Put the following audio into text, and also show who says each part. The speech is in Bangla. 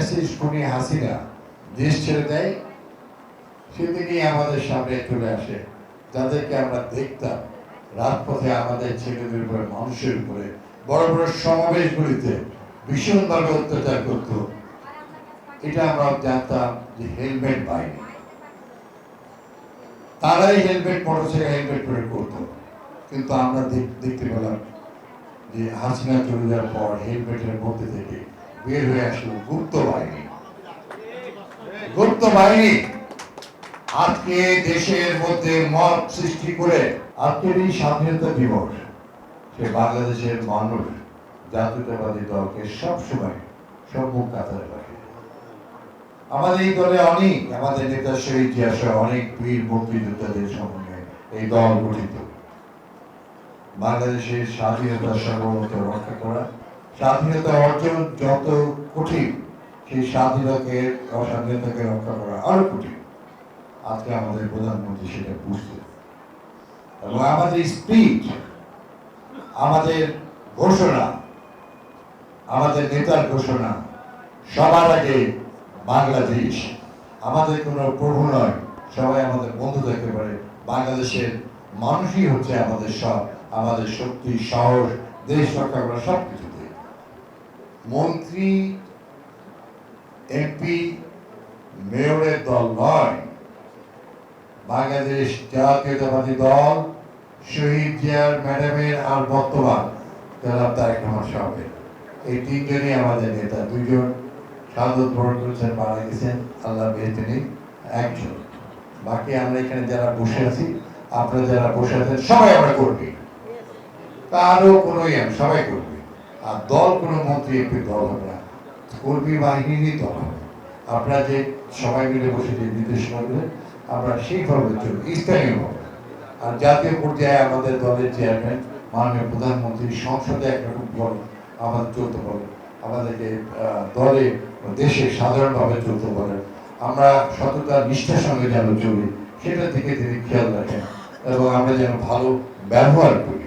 Speaker 1: ফ্যাসিস্ট খুনি হাসিনা দেশ ছেড়ে দেয়, সেদিনই আমাদের সামনে চলে আসে, যাদেরকে আমরা দেখতাম রাজপথে আমাদের ছেলেদের উপরে, মানুষের উপরে, বড় বড় সমাবেশগুলিতে ভীষণভাবে অত্যাচার করত। এটা আমরা জানতাম যে হেলমেট বাহিনী, তারাই হেলমেট, মোটরসাইকেল হেলমেট পরে করতো। কিন্তু আমরা দেখতে পেলাম যে হাসিনা চলে যাওয়ার পর হেলমেটের মধ্যে থেকে বের হয়ে আসলো গুপ্ত বাহিনী। গুপ্ত বাহিনী আজকে দেশের মধ্যে মত সৃষ্টি করে আজকের এই স্বাধীনতা দিবস, সে বাংলাদেশের মানুষ জাতীয়তাবাদী দলকে সবসময় সম্মুখ কাতারে রাখে। আমাদের এই দলে অনেক, আমাদের নেতা শহীদ জিয়া অনেক বীর মুক্তিযোদ্ধাদের সমন্বয়ে এই দল গঠিত। বাংলাদেশের স্বাধীনতা সার্বভৌমত্ব রক্ষা করা, স্বাধীনতা অর্জন যত কঠিন, সেই স্বাধীনতাকে রক্ষা করা আরো কঠিন। আজকে আমাদের প্রধানমন্ত্রী সেটা বুঝতে, এবং আমাদের স্পিচ, আমাদের ঘোষণা, আমাদের নেতার ঘোষণা, সবার আগে বাংলাদেশ আমাদের কোনো প্রভু নয়, সবাই আমাদের বন্ধু থাকতে পারে। বাংলাদেশের মানুষই হচ্ছে আমাদের সব, আমাদের শক্তি, সাহস, দেশ রক্ষা করা সব কিছুতে। মন্ত্রী, এমপি, মেয়রের দল নয়, বাংলাদেশ জাতীয়তাবাদী দল, শহীদ জিয়ার ম্যাডামের আর বর্তমান জনাব তারেক রহমান সাহেবের, এই তিনজনই আমাদের নেতা। দুজন শাহাদত বরণ করেছেন, মারা গেছেন, আল্লাহ বেহেশতে নেই, একজন। বাকি আমরা এখানে যারা বসে আছি, আপনারা যারা বসে আছেন, সবাই আমরা করবি, কারো কোনো সবাই করবি। আর দল কোনো মন্ত্রী এমপি দল হবে না, কর্মী বাহিনীরই দল হবে। আপনারা যে সবাই মিলে বসে যে নির্দেশনা দিলেন, আমরা সেইভাবে চলব, স্থানীয় হবে। আর জাতীয় পর্যায়ে আমাদের দলের চেয়ারম্যান, মাননীয় প্রধানমন্ত্রী সংসদে একরকম দল আমাদের চলতে বলে, আমাদেরকে দলে দেশে সাধারণভাবে চলতে বলে। আমরা সততা নিষ্ঠার সঙ্গে যেন চলি, সেটার দিকে তিনি খেয়াল রাখেন, এবং আমরা যেন ভালো ব্যবহার করি।